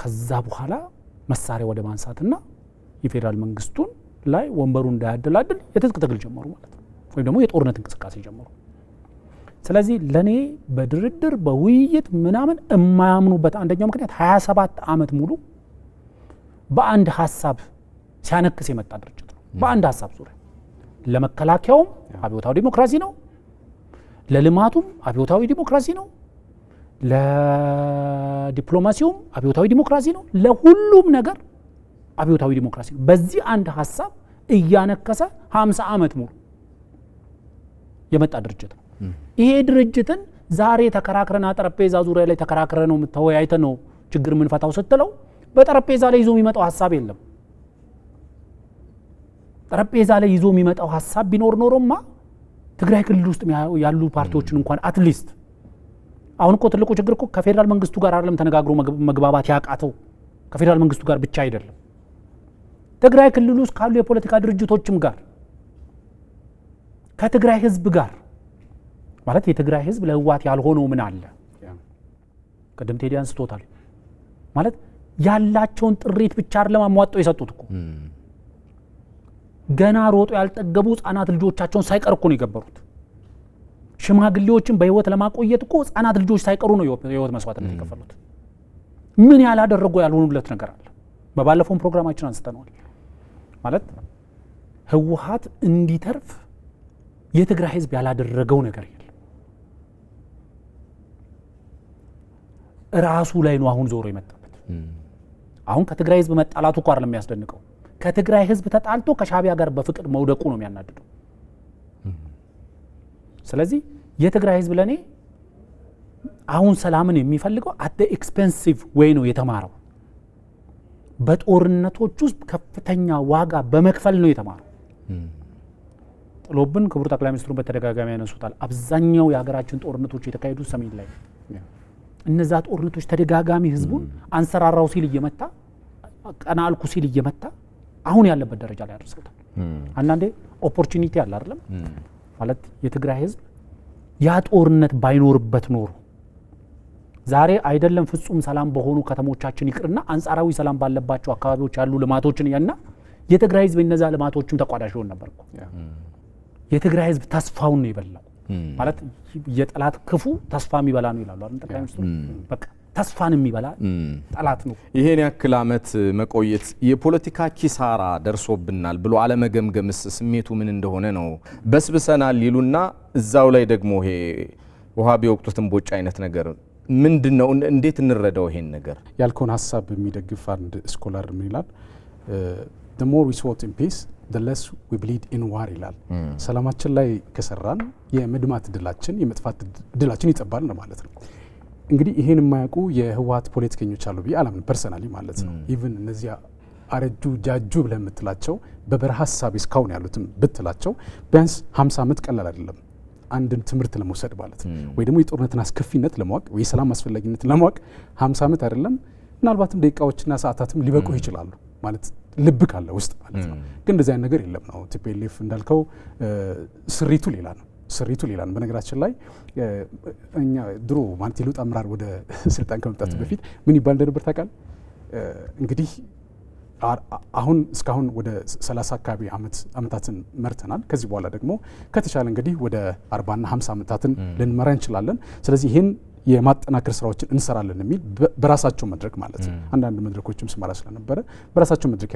ከዛ በኋላ መሳሪያ ወደ ማንሳትና የፌዴራል መንግስቱን ላይ ወንበሩ እንዳያደላድል የትጥቅ ትግል ጀመሩ ማለት ነው። ወይም ደግሞ የጦርነት እንቅስቃሴ ጀመሩ። ስለዚህ ለኔ በድርድር በውይይት ምናምን የማያምኑበት አንደኛው ምክንያት 27 ዓመት ሙሉ በአንድ ሀሳብ ሲያነክስ የመጣ ድርጅት ነው። በአንድ ሀሳብ ዙሪያ ለመከላከያውም አብዮታዊ ዲሞክራሲ ነው፣ ለልማቱም አብዮታዊ ዲሞክራሲ ነው፣ ለዲፕሎማሲውም አብዮታዊ ዲሞክራሲ ነው፣ ለሁሉም ነገር አብዮታዊ ዲሞክራሲ ነው። በዚህ አንድ ሀሳብ እያነከሰ 50 ዓመት ሙሉ የመጣ ድርጅት ነው። ይሄ ድርጅትን ዛሬ ተከራክረና ጠረጴዛ ዙሪያ ላይ ተከራክረ ነው ተወያይተ ነው ችግር ምንፈታው ስትለው በጠረጴዛ ላይ ይዞ የሚመጣው ሀሳብ የለም። ጠረጴዛ ላይ ይዞ የሚመጣው ሀሳብ ቢኖር ኖሮማ ትግራይ ክልል ውስጥ ያሉ ፓርቲዎችን እንኳን አትሊስት አሁን እኮ ትልቁ ችግር እኮ ከፌደራል መንግስቱ ጋር አይደለም ተነጋግሮ መግባባት ያቃተው ከፌደራል መንግስቱ ጋር ብቻ አይደለም ትግራይ ክልል ውስጥ ካሉ የፖለቲካ ድርጅቶችም ጋር ከትግራይ ህዝብ ጋር ማለት የትግራይ ህዝብ ለህዋት ያልሆነው ምን አለ ቀደም ቴዲ አንስቶታል ማለት ያላቸውን ጥሪት ብቻ አይደለም አሟጣው የሰጡት እኮ ገና ሮጦ ያልጠገቡ ህፃናት ልጆቻቸውን ሳይቀር እኮ ነው የገበሩት። ሽማግሌዎችን በህይወት ለማቆየት እኮ ህፃናት ልጆች ሳይቀሩ ነው የህይወት መስዋዕትነት የከፈሉት። ምን ያላደረጉ ያልሆኑለት ነገር አለ። በባለፈው ፕሮግራማችን አንስተናል። ማለት ህወሓት እንዲተርፍ የትግራይ ህዝብ ያላደረገው ነገር የለም። ራሱ ላይ ነው አሁን ዞሮ የመጣበት። አሁን ከትግራይ ህዝብ መጣላቱ እኮ አይደለም የሚያስደንቀው። ከትግራይ ህዝብ ተጣልቶ ከሻቢያ ጋር በፍቅር መውደቁ ነው የሚያናድደው። ስለዚህ የትግራይ ህዝብ ለኔ አሁን ሰላምን የሚፈልገው አት ኤክስፔንሲቭ ዌይ ነው የተማረው። በጦርነቶች ውስጥ ከፍተኛ ዋጋ በመክፈል ነው የተማረው። ጥሎብን ክቡር ጠቅላይ ሚኒስትሩን በተደጋጋሚ ያነሱታል። አብዛኛው የሀገራችን ጦርነቶች የተካሄዱት ሰሜን ላይ ነው። እነዛ ጦርነቶች ተደጋጋሚ ህዝቡን አንሰራራው ሲል እየመታ ቀና አልኩ ሲል እየመታ አሁን ያለበት ደረጃ ላይ አድርሰውታል። አንዳንዴ ኦፖርቹኒቲ አለ አይደለም ማለት የትግራይ ህዝብ ያ ጦርነት ባይኖርበት ኖሮ ዛሬ አይደለም ፍጹም ሰላም በሆኑ ከተሞቻችን ይቅርና አንጻራዊ ሰላም ባለባቸው አካባቢዎች ያሉ ልማቶችን ያና የትግራይ ህዝብ እነዛ ልማቶችን ተቋዳሽ ሆነ ነበር። የትግራይ ህዝብ ተስፋውን ነው ይበላው ማለት የጠላት ክፉ ተስፋ የሚበላ ነው ይላሉ አይደል ጠቅላይ ሚኒስትሩ። በቃ ተስፋን የሚበላ ጠላት ነው። ይሄን ያክል ዓመት መቆየት የፖለቲካ ኪሳራ ደርሶብናል ብሎ አለመገምገምስ ስሜቱ ምን እንደሆነ ነው። በስብሰናል ይሉና እዛው ላይ ደግሞ ይሄ ውሃ ቢወቅቱትም ቦጭ አይነት ነገር ምንድነው? እንዴት እንረዳው ይሄን ነገር? ያልከውን ሀሳብ የሚደግፍ አንድ ስኮላር ምን ይላል? the more we sought in peace the less we bleed in war ይላል። ሰላማችን ላይ ከሰራን የመድማት ድላችን የመጥፋት ድላችን ይጠባል ነው ማለት ነው። እንግዲህ ይሄን የማያውቁ የህወሓት ፖለቲከኞች አሉ ብዬ አላምን ፐርሰናሊ ማለት ነው። ኢቭን እነዚህ አረጁ ጃጁ ብለህ የምትላቸው በበረሃ ሀሳብ እስካሁን ያሉትም ብትላቸው ቢያንስ 50 ዓመት ቀላል አይደለም አንድን ትምህርት ለመውሰድ ማለት ነው። ወይ ደግሞ የጦርነትን አስከፊነት ለማወቅ ወይ ሰላም አስፈላጊነት ለማወቅ 50 ዓመት አይደለም ምናልባትም ደቂቃዎችና ሰዓታትም ሊበቁ ይችላሉ ማለት ልብ ካለ ውስጥ ማለት ነው። ግን እንደዚህ አይነት ነገር የለም ነው። ቲፒኤልኤፍ እንዳልከው ስሪቱ ሌላ ነው። ስሪቱ ሌላ ነው። በነገራችን ላይ እኛ ድሮ ማለት የለውጥ አመራር ወደ ስልጣን ከመምጣቱ በፊት ምን ይባል እንደነበር ታውቃለህ? እንግዲህ አሁን እስካሁን ወደ 30 አካባቢ ዓመታትን መርተናል። ከዚህ በኋላ ደግሞ ከተቻለ እንግዲህ ወደ 40 እና 50 ዓመታትን ልንመራ እንችላለን። ስለዚህ ይሄን የማጠናከር ስራዎችን እንሰራለን የሚል በራሳቸው መድረክ ማለት ነው። አንዳንድ መድረኮችም ስመራ ስለነበረ በራሳቸው መድረክ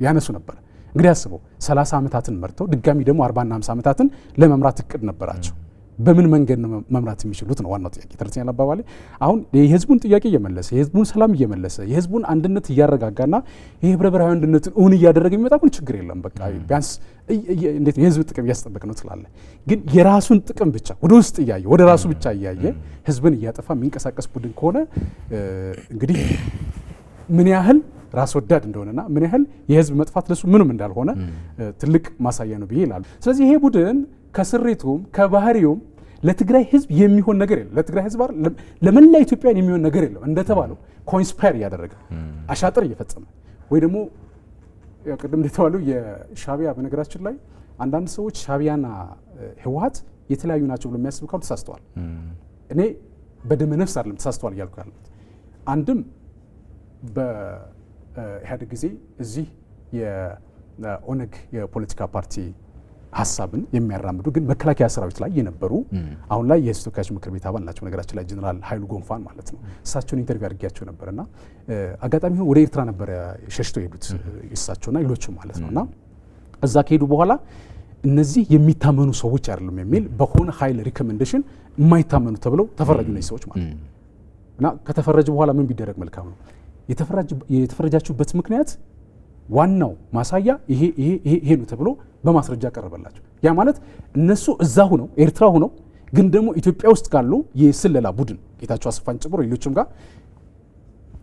ያነሱ ነበር። እንግዲህ አስበው 30 ዓመታትን መርተው ድጋሚ ደግሞ 40 እና 50 ዓመታትን ለመምራት እቅድ ነበራቸው። በምን መንገድ ነው መምራት የሚችሉት ነው ዋናው ጥያቄ። ተረተኛል አባባሌ አሁን የህዝቡን ጥያቄ እየመለሰ የህዝቡን ሰላም እየመለሰ የህዝቡን አንድነት እያረጋጋና የህብረ ብሔራዊ አንድነትን እውን እያደረገ የሚመጣ ግን ችግር የለም። በቃ ቢያንስ እንዴት ነው የህዝብ ጥቅም እያስጠበቀ ነው ትላለህ። ግን የራሱን ጥቅም ብቻ ወደ ውስጥ እያየ ወደ ራሱ ብቻ እያየ ህዝብን እያጠፋ የሚንቀሳቀስ ቡድን ከሆነ እንግዲህ ምን ያህል ራስ ወዳድ እንደሆነና ምን ያህል የህዝብ መጥፋት ለሱ ምንም እንዳልሆነ ትልቅ ማሳያ ነው ብዬ ይላሉ። ስለዚህ ይሄ ቡድን ከስሪቱም ከባህሪውም ለትግራይ ህዝብ የሚሆን ነገር የለም። ለትግራይ ህዝብ ለመላ ኢትዮጵያን የሚሆን ነገር የለም። እንደተባለው ኮንስፓየር እያደረገ አሻጥር እየፈጸመ ወይ ደግሞ ቅድም እንደተባለው የሻቢያ በነገራችን ላይ አንዳንድ ሰዎች ሻቢያና ህወሓት የተለያዩ ናቸው ብሎ የሚያስቡ ካሉ ተሳስተዋል። እኔ በደመ ነፍስ አይደለም ተሳስተዋል እያልኩ ያለሁት። አንድም በኢህአዴግ ጊዜ እዚህ የኦነግ የፖለቲካ ፓርቲ ሀሳብን የሚያራምዱ ግን መከላከያ ሰራዊት ላይ የነበሩ አሁን ላይ የህዝብ ተወካዮች ምክር ቤት አባል ናቸው። ነገራችን ላይ ጀነራል ኃይሉ ጎንፋን ማለት ነው። እሳቸውን ኢንተርቪው አድርጌያቸው ነበርና አጋጣሚ ሆኖ ወደ ኤርትራ ነበር ሸሽተው የሄዱት እሳቸውና ሌሎችም ማለት ነውና እዛ ከሄዱ በኋላ እነዚህ የሚታመኑ ሰዎች አይደሉም የሚል በሆነ ኃይል ሪኮሜንዴሽን የማይታመኑ ተብለው ተፈረጁ ነው ሰዎች ማለት ነው። እና ከተፈረጁ በኋላ ምን ቢደረግ መልካም ነው? የተፈረጃችሁበት ምክንያት ዋናው ማሳያ ይሄ ነው ተብሎ በማስረጃ ቀረበላቸው። ያ ማለት እነሱ እዛ ሆነው ኤርትራ ሆነው ግን ደግሞ ኢትዮጵያ ውስጥ ካሉ የስለላ ቡድን ጌታቸው አሰፋን ጨምሮ ሌሎችም ጋር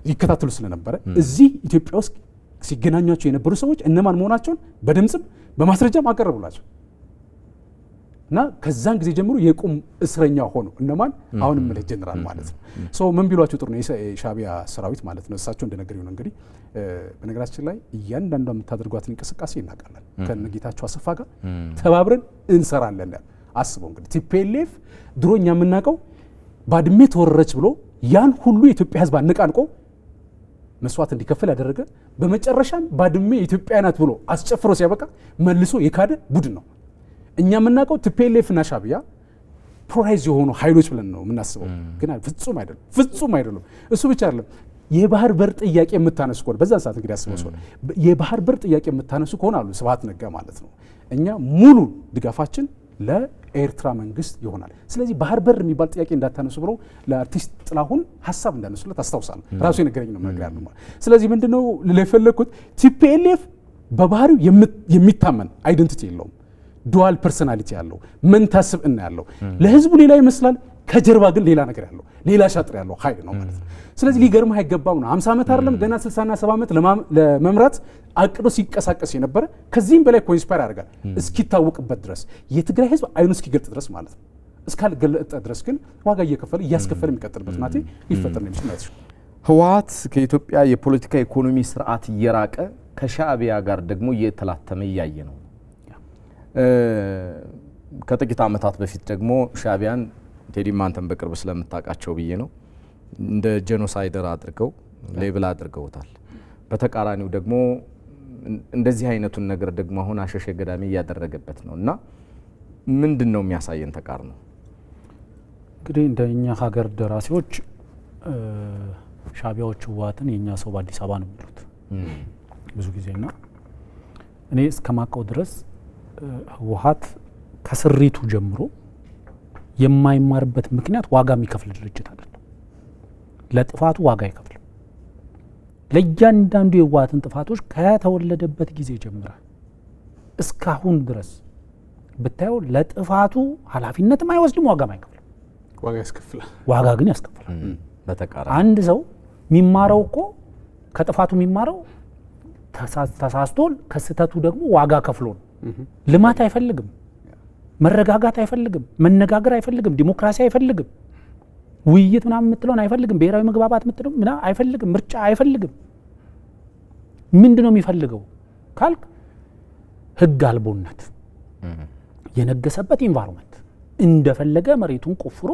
ይከታተሉ ስለነበረ እዚህ ኢትዮጵያ ውስጥ ሲገናኟቸው የነበሩ ሰዎች እነማን መሆናቸውን በድምጽም በማስረጃም አቀረቡላቸው እና ከዛን ጊዜ ጀምሮ የቁም እስረኛ ሆኑ። እነማን አሁን ምለ ጀነራል ማለት ነው። ምን ቢሏቸው ጥሩ ነው የሻዕቢያ ሰራዊት ማለት ነው። እሳቸው እንደነገሩ ነው እንግዲህ በነገራችን ላይ እያንዳንዷ የምታደርጓትን እንቅስቃሴ እናውቃለን። ከነጌታቸው አሰፋ ጋር ተባብረን እንሰራለን። አስበው እንግዲህ ቲፒኤልኤፍ ድሮኛ የምናውቀው ባድሜ ተወረረች ብሎ ያን ሁሉ የኢትዮጵያ ሕዝብ አነቃንቆ መስዋዕት እንዲከፈል ያደረገ በመጨረሻም ባድሜ የኢትዮጵያ ናት ብሎ አስጨፍሮ ሲያበቃ መልሶ የካደ ቡድን ነው። እኛ የምናውቀው ቲፒኤልኤፍ እና ሻዕቢያ ፖላራይዝ የሆኑ ኃይሎች ብለን ነው የምናስበው፣ ግን ፍጹም አይደሉም። እሱ ብቻ አይደለም። የባህር በር ጥያቄ የምታነሱ ከሆነ በዛን ሰዓት እንግዲህ አስበው ሰው የባህር በር ጥያቄ የምታነሱ ከሆነ አሉ ስብሐት ነጋ ማለት ነው እኛ ሙሉ ድጋፋችን ለኤርትራ መንግስት ይሆናል። ስለዚህ ባህር በር የሚባል ጥያቄ እንዳታነሱ ብለው ለአርቲስት ጥላሁን ሀሳብ እንዳነሱለት አስታውሳለሁ። ራሱ የነገረኝ ነው ነገር ያለው። ስለዚህ ምንድነው ለፈለኩት ቲፒኤልኤፍ በባህሪው የሚታመን አይደንቲቲ የለውም። ዱዋል ፐርሰናሊቲ ያለው መንታስብ እና ያለው ለህዝቡ ሌላ ይመስላል፣ ከጀርባ ግን ሌላ ነገር ያለው ሌላ ሻጥር ያለው ኃይል ነው ማለት ነው። ስለዚህ ሊገርምህ አይገባም ነው 50 ዓመት አይደለም ገና 60 እና 70 ዓመት ለመምራት አቅዶ ሲንቀሳቀስ የነበረ ከዚህም በላይ ኮንስፓየር ያደርጋል እስኪታወቅበት ድረስ የትግራይ ህዝብ አይኑ እስኪገልጥ ድረስ ማለት ነው። እስካልገለጠ ድረስ ግን ዋጋ እየከፈለ የሚቀጥልበት ናቴ ሊፈጠር ነው የሚችል ነው። ህወሓት ከኢትዮጵያ የፖለቲካ ኢኮኖሚ ስርዓት እየራቀ ከሻዕቢያ ጋር ደግሞ እየተላተመ እያየ ነው። ከጥቂት ዓመታት በፊት ደግሞ ሻዕቢያን ቴዲ ማንተን በቅርብ ስለምታውቃቸው ብዬ ነው እንደ ጄኖሳይደር አድርገው ሌብል አድርገውታል። በተቃራኒው ደግሞ እንደዚህ አይነቱን ነገር ደግሞ አሁን አሸሸ ገዳሚ እያደረገበት ነው እና ምንድነው የሚያሳየን ተቃርኖ? እንግዲህ እንደኛ ሀገር ደራሲዎች ሻዕቢያዎች ህወሓትን የኛ ሰው በአዲስ አበባ ነው የሚሉት ብዙ ጊዜና እኔ እስከማውቀው ድረስ ህወሓት ከስሪቱ ጀምሮ የማይማርበት ምክንያት ዋጋ የሚከፍል ድርጅት አይደለም። ለጥፋቱ ዋጋ ይከፍል። ለእያንዳንዱ የህወሓትን ጥፋቶች ከተወለደበት ጊዜ ጀምሮ እስካሁን ድረስ ብታየው ለጥፋቱ ኃላፊነትም አይወስድም፣ ዋጋም አይከፍልም። ዋጋ ያስከፍላል። ዋጋ ግን ያስከፍላል። በተቃራኒ አንድ ሰው የሚማረው እኮ ከጥፋቱ የሚማረው ተሳስቶ ከስተቱ ደግሞ ዋጋ ከፍሎ ነው። ልማት አይፈልግም፣ መረጋጋት አይፈልግም፣ መነጋገር አይፈልግም፣ ዲሞክራሲ አይፈልግም፣ ውይይት ምናምን የምትለውን አይፈልግም፣ ብሔራዊ መግባባት የምትለው ምናምን አይፈልግም፣ ምርጫ አይፈልግም። ምንድነው የሚፈልገው ካልክ ህግ አልቦነት የነገሰበት ኢንቫይሮንመንት፣ እንደፈለገ መሬቱን ቆፍሮ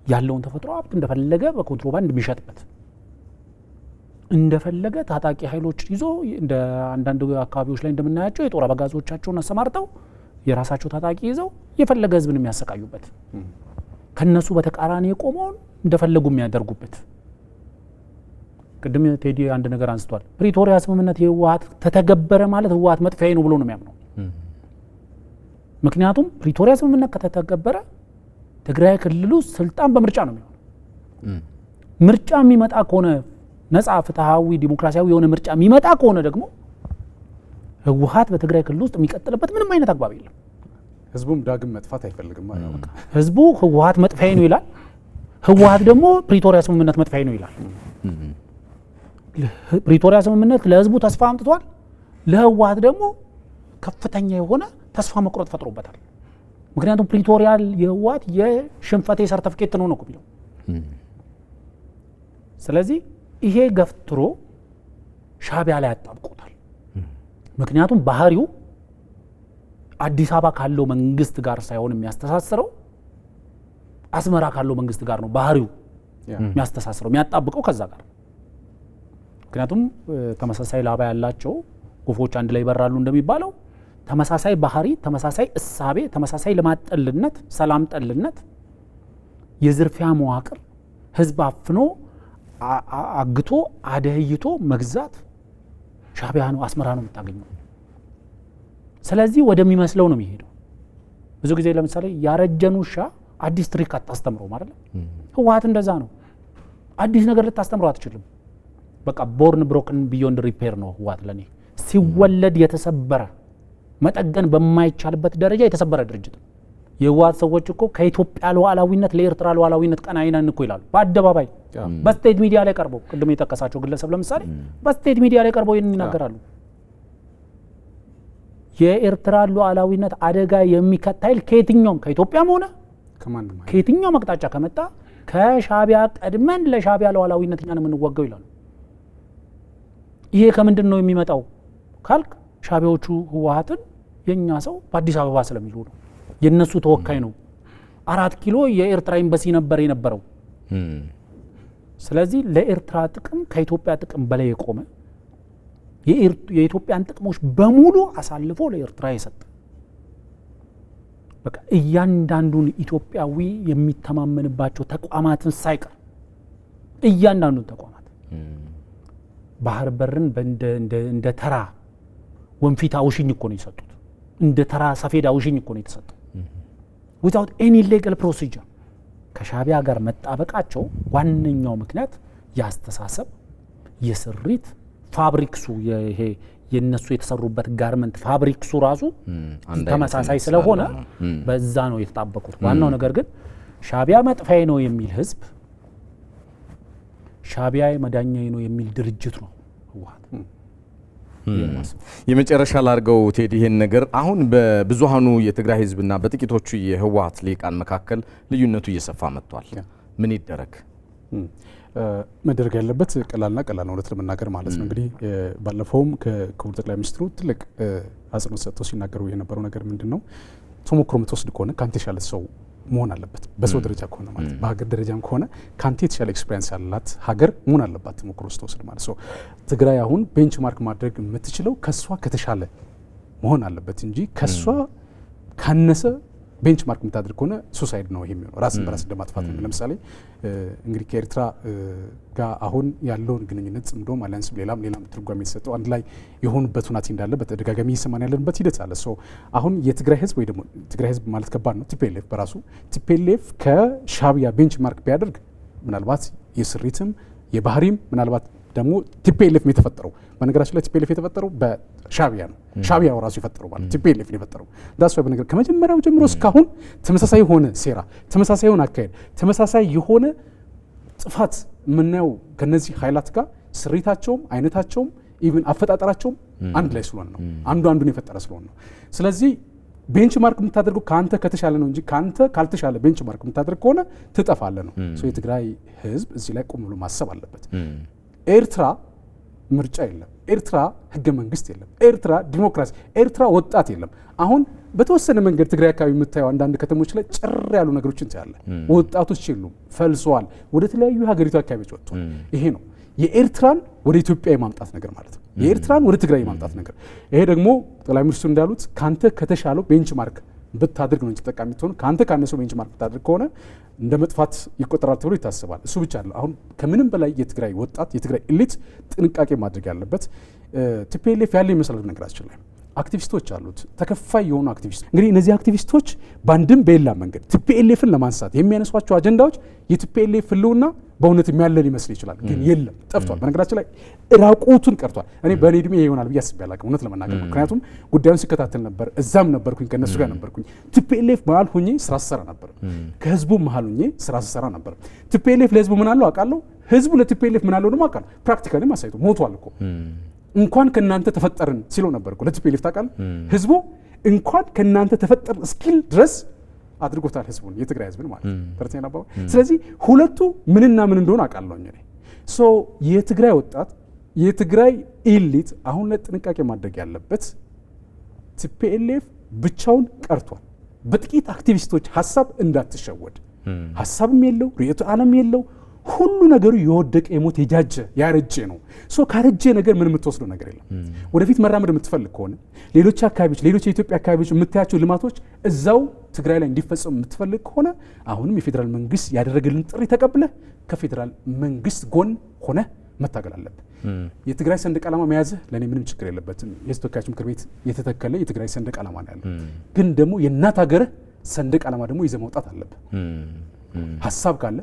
ያለውን ተፈጥሮ ሀብት እንደፈለገ በኮንትሮባንድ የሚሸጥበት፣ እንደፈለገ ታጣቂ ኃይሎች ይዞ እንደ አንዳንድ አካባቢዎች ላይ እንደምናያቸው የጦር አበጋዞቻቸውን አሰማርተው የራሳቸው ታጣቂ ይዘው የፈለገ ህዝብን የሚያሰቃዩበት፣ ከነሱ በተቃራኒ የቆመውን እንደፈለጉ የሚያደርጉበት። ቅድም ቴዲ አንድ ነገር አንስቷል። ፕሪቶሪያ ስምምነት የህወሓት ተተገበረ ማለት ህወሓት መጥፊያዬ ነው ብሎ ነው የሚያምነው። ምክንያቱም ፕሪቶሪያ ስምምነት ከተተገበረ ትግራይ ክልል ውስጥ ስልጣን በምርጫ ነው የሚሆነው። ምርጫ የሚመጣ ከሆነ ነፃ ፍትሃዊ ዲሞክራሲያዊ የሆነ ምርጫ የሚመጣ ከሆነ ደግሞ ህወሓት በትግራይ ክልል ውስጥ የሚቀጥልበት ምንም አይነት አግባብ የለም። ህዝቡም ዳግም መጥፋት አይፈልግም ማለት ነው። ህዝቡ ህወሓት መጥፋዬ ነው ይላል፣ ህወሓት ደግሞ ፕሪቶሪያ ስምምነት መጥፋዬ ነው ይላል። ፕሪቶሪያ ስምምነት ለህዝቡ ተስፋ አምጥቷል፣ ለህወሓት ደግሞ ከፍተኛ የሆነ ተስፋ መቁረጥ ፈጥሮበታል። ምክንያቱም ፕሪቶሪያ የህወሓት የሽንፈቴ ሰርተፊኬት ነው ነው የሚለው። ስለዚህ ይሄ ገፍትሮ ሻዕቢያ ላይ አጣብቆታል። ምክንያቱም ባህሪው አዲስ አበባ ካለው መንግስት ጋር ሳይሆን የሚያስተሳስረው አስመራ ካለው መንግስት ጋር ነው። ባህሪው የሚያስተሳስረው የሚያጣብቀው ከዛ ጋር። ምክንያቱም ተመሳሳይ ላባ ያላቸው ወፎች አንድ ላይ ይበራሉ እንደሚባለው ተመሳሳይ ባህሪ፣ ተመሳሳይ እሳቤ፣ ተመሳሳይ ልማት ጠልነት፣ ሰላም ጠልነት፣ የዝርፊያ መዋቅር፣ ህዝብ አፍኖ አግቶ አደህይቶ መግዛት ሻዕቢያ ነው፣ አስመራ ነው የምታገኘው። ስለዚህ ወደሚመስለው ነው የሚሄደው። ብዙ ጊዜ ለምሳሌ ያረጀን ውሻ አዲስ ትሪክ አታስተምረው ማለት ነው። ህወሓት እንደዛ ነው። አዲስ ነገር ልታስተምረው አትችልም። በቃ ቦርን ብሮክን ቢዮንድ ሪፔር ነው ህወሓት ለኔ። ሲወለድ የተሰበረ መጠገን በማይቻልበት ደረጃ የተሰበረ ድርጅት ነው። የህወሓት ሰዎች እኮ ከኢትዮጵያ ሉዓላዊነት ለኤርትራ ሉዓላዊነት ቀናኢ ነን እኮ ይላሉ በአደባባይ በስቴት ሚዲያ ላይ ቀርበው። ቅድም የጠቀሳቸው ግለሰብ ለምሳሌ በስቴት ሚዲያ ላይ ቀርበው ይህንን ይናገራሉ። የኤርትራ ሉዓላዊነት አደጋ የሚከት ኃይል ከየትኛውም ከኢትዮጵያም ሆነ ከየትኛውም አቅጣጫ ከመጣ ከሻዕቢያ ቀድመን ለሻዕቢያ ሉዓላዊነት እኛን የምንወጋው ይላሉ። ይሄ ከምንድን ነው የሚመጣው ካልክ ሻዕቢያዎቹ ህወሓትን የኛ ሰው በአዲስ አበባ ስለሚሉ ነው። የነሱ ተወካይ ነው። 4 ኪሎ የኤርትራ ኤምባሲ ነበር የነበረው። ስለዚህ ለኤርትራ ጥቅም ከኢትዮጵያ ጥቅም በላይ የቆመ የኢትዮጵያን ጥቅሞች በሙሉ አሳልፎ ለኤርትራ የሰጠ በቃ እያንዳንዱን ኢትዮጵያዊ የሚተማመንባቸው ተቋማትን ሳይቀር እያንዳንዱን ተቋማት ባህር በርን እንደ ተራ ወንፊት አውሽኝ እኮ ነው የሰጡት። እንደ ተራ ሰፌድ አውሽኝ እኮ ነው የተሰጠው without any legal procedure። ከሻዕቢያ ጋር መጣበቃቸው ዋነኛው ምክንያት ያስተሳሰብ የስሪት ፋብሪክሱ ይሄ የነሱ የተሰሩበት ጋርመንት ፋብሪክሱ ራሱ ተመሳሳይ ስለሆነ በዛ ነው የተጣበቁት። ዋናው ነገር ግን ሻዕቢያ መጥፋዬ ነው የሚል ህዝብ ሻዕቢያ መዳኛዬ ነው የሚል ድርጅት ነው ህወሓት። የመጨረሻ ላርገው ቴዲ ይሄን ነገር አሁን በብዙሃኑ የትግራይ ህዝብና በጥቂቶቹ የህወሓት ሊቃን መካከል ልዩነቱ እየሰፋ መጥቷል። ምን ይደረግ? መደረግ ያለበት ቀላልና ቀላል ነው እውነት ለመናገር ማለት ነው። እንግዲህ ባለፈውም ከክቡር ጠቅላይ ሚኒስትሩ ትልቅ አጽንኦት ሰጥተው ሲናገሩ የነበረው ነገር ምንድነው? ተሞክሮ የምትወስድ ከሆነ ካንተ የተሻለ ሰው መሆን አለበት። በሰው ደረጃ ከሆነ ማለት በሀገር ደረጃም ከሆነ ካንተ የተሻለ ኤክስፒሪየንስ ያላት ሀገር መሆን አለባት ተሞክሮ ስትወስድ ማለት ነው። ትግራይ አሁን ቤንችማርክ ማድረግ የምትችለው ከሷ ከተሻለ መሆን አለበት እንጂ ከሷ ካነሰ ቤንችማርክ የምታደርግ ከሆነ ሱሳይድ ነው ይሄ የሚሆነው፣ ራስን በራስ እንደማጥፋት ነው። ለምሳሌ እንግዲህ ከኤርትራ ጋር አሁን ያለውን ግንኙነት ጽምዶም አሊያንስም ሌላም ትርጓሜ የተሰጠው አንድ ላይ የሆኑበት ሁናቴ እንዳለ በተደጋጋሚ እየሰማን ያለንበት ሂደት አለ። አሁን የትግራይ ህዝብ ወይ ደግሞ ትግራይ ህዝብ ማለት ከባድ ነው። ቲፒኤልኤፍ በራሱ ቲፒኤልኤፍ ከሻዕቢያ ቤንችማርክ ቢያደርግ ምናልባት የስሪትም የባህሪም ምናልባት ደግሞ ቲፒኤልኤፍ ነው የተፈጠረው። በነገራችን ላይ ቲፒኤልኤፍ የተፈጠረው በሻዕቢያ ነው። ሻዕቢያው ራሱ የፈጠረው ማለት ቲፒኤልኤፍ ነው የፈጠረው። ዳስ ወይ በነገር ከመጀመሪያው ጀምሮ እስካሁን ተመሳሳይ የሆነ ሴራ፣ ተመሳሳይ የሆነ አካሄድ፣ ተመሳሳይ የሆነ ጥፋት የምናየው ከነዚህ ኃይላት ጋር ስሪታቸውም አይነታቸውም ኢቭን አፈጣጠራቸውም አንድ ላይ ስለሆነ ነው። አንዱን የፈጠረ ስለሆነ ነው። ስለዚህ ቤንችማርክ የምታደርገው ካንተ ከተሻለ ነው እንጂ ካንተ ካልተሻለ ቤንችማርክ የምታደርግ ከሆነ ትጠፋለህ ነው። የትግራይ ህዝብ እዚህ ላይ ቆም ብሎ ማሰብ አለበት። ኤርትራ ምርጫ የለም፣ ኤርትራ ህገ መንግስት የለም፣ ኤርትራ ዲሞክራሲ፣ ኤርትራ ወጣት የለም። አሁን በተወሰነ መንገድ ትግራይ አካባቢ የምታየው አንዳንድ ከተሞች ላይ ጭር ያሉ ነገሮችን ታያለ። ወጣቶች የሉም፣ ፈልሰዋል፣ ወደ ተለያዩ ሀገሪቱ አካባቢዎች ወጥተዋል። ይሄ ነው የኤርትራን ወደ ኢትዮጵያ የማምጣት ነገር ማለት ነው። የኤርትራን ወደ ትግራይ የማምጣት ነገር። ይሄ ደግሞ ጠቅላይ ሚኒስትሩ እንዳሉት ካንተ ከተሻለው ቤንችማርክ ብታደርግ ነው እንጂ ተጠቃሚ ትሆን። ካንተ ካነሰው ቤንችማርክ ብታደርግ ከሆነ እንደ መጥፋት ይቆጠራል ተብሎ ይታሰባል። እሱ ብቻ አይደለም። አሁን ከምንም በላይ የትግራይ ወጣት የትግራይ ኤሊት ጥንቃቄ ማድረግ ያለበት ቲፒኤልኤፍ ያለ ይመስላል። ነገራችን ላይ አክቲቪስቶች አሉት፣ ተከፋይ የሆኑ አክቲቪስቶች። እንግዲህ እነዚህ አክቲቪስቶች በአንድም በሌላ መንገድ ቲፒኤልኤፍን ለማንሳት የሚያነሷቸው አጀንዳዎች የቲፒኤልኤፍ ህልውና በእውነት የሚያለን ይመስል ይችላል፣ ግን የለም፣ ጠፍቷል። በነገራችን ላይ ራቁቱን ቀርቷል። እኔ በእኔ እድሜ ይሆናል ብዬ አስቤ አላውቅም እውነት ለመናገር፣ ምክንያቱም ጉዳዩን ሲከታተል ነበር፣ እዛም ነበርኩኝ፣ ከነሱ ጋር ነበርኩኝ። ቲፒኤልኤፍ መሀል ሆኜ ስራ ስሰራ ነበር፣ ከህዝቡ መሀል ሆኜ ስራ ስሰራ ነበር። ቲፒኤልኤፍ ለህዝቡ ምን አለው አውቃለሁ፣ ህዝቡ ለቲፒኤልኤፍ ምን አለው ደግሞ አውቃለሁ። ፕራክቲካሊ ማሳይቶ ሞቷል እኮ እንኳን ከናንተ ተፈጠርን ሲለው ነበር እኮ ለቲፒኤልኤፍ ታውቃለህ። ህዝቡ እንኳን ከናንተ ተፈጠርን እስኪል ድረስ አድርጎታል ህዝቡን፣ የትግራይ ህዝብን ማለት ተርቴና ባው። ስለዚህ ሁለቱ ምንና ምን እንደሆነ አውቃለሁኝ እኔ። የትግራይ ወጣት የትግራይ ኢሊት አሁን ላይ ጥንቃቄ ማድረግ ያለበት ቲፒኤልኤፍ ብቻውን ቀርቷል። በጥቂት አክቲቪስቶች ሀሳብ እንዳትሸወድ። ሀሳብም የለው ርዕዮተ ዓለም የለው። ሁሉ ነገሩ የወደቀ የሞት የጃጀ ያረጀ ነው። ሶ ካረጀ ነገር ምን የምትወስደው ነገር የለም። ወደፊት መራመድ የምትፈልግ ከሆነ ሌሎች አካባቢዎች ሌሎች የኢትዮጵያ አካባቢዎች የምታያቸው ልማቶች እዛው ትግራይ ላይ እንዲፈጸሙ የምትፈልግ ከሆነ አሁንም የፌዴራል መንግስት ያደረገልን ጥሪ ተቀብለ ከፌዴራል መንግስት ጎን ሆነ መታገል አለብህ። የትግራይ ሰንደቅ ዓላማ መያዝህ ለኔ ምንም ችግር የለበትም። የሕዝብ ተወካዮች ምክር ቤት የተተከለ የትግራይ ሰንደቅ ዓላማ ነው ያለው። ግን ደግሞ የእናት ሀገርህ ሰንደቅ ዓላማ ደግሞ ይዘህ መውጣት አለብህ። ሀሳብ ካለ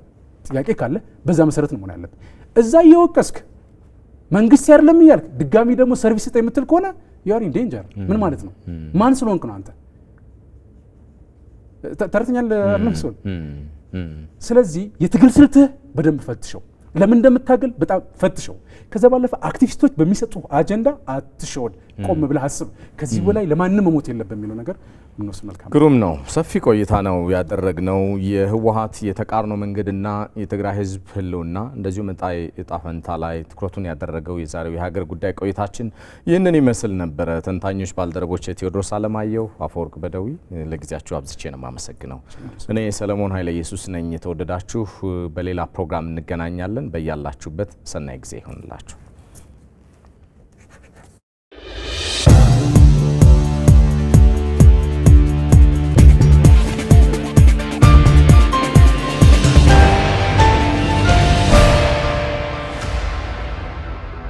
ጥያቄ ካለ በዛ መሰረት ነው መሆን ያለብህ። እዛ እየወቀስክ መንግስት አይደለም እያልክ ድጋሚ ደግሞ ሰርቪስ ስጠኝ የምትል ከሆነ ዩ አር ኢን ዴንጀር። ምን ማለት ነው? ማን ስለሆንክ ነው አንተ? ተረተኛል አልመሰል። ስለዚህ የትግል ስልትህ በደንብ ፈትሸው፣ ለምን እንደምታገል በጣም ፈትሸው። ከዛ ባለፈ አክቲቪስቶች በሚሰጡ አጀንዳ አትሸወድ። ቆም ብለህ አስብ። ከዚህ በላይ ለማንም መሞት የለብም የሚለው ነገር ምንወስድ መልካም። ግሩም ነው። ሰፊ ቆይታ ነው ያደረግነው። የህወሓት የተቃርኖ መንገድና የትግራይ ህዝብ ህልውና እንደዚሁ መጣይ ዕጣ ፈንታ ላይ ትኩረቱን ያደረገው የዛሬው የሀገር ጉዳይ ቆይታችን ይህንን ይመስል ነበረ። ተንታኞች ባልደረቦች ቴዎድሮስ አለማየሁ፣ አፈወርቅ በደዊ ለጊዜያችሁ አብዝቼ ነው የማመሰግነው። እኔ ሰለሞን ኃይለ ኢየሱስ ነኝ። የተወደዳችሁ በሌላ ፕሮግራም እንገናኛለን። በያላችሁበት ሰናይ ጊዜ ይሁንላችሁ።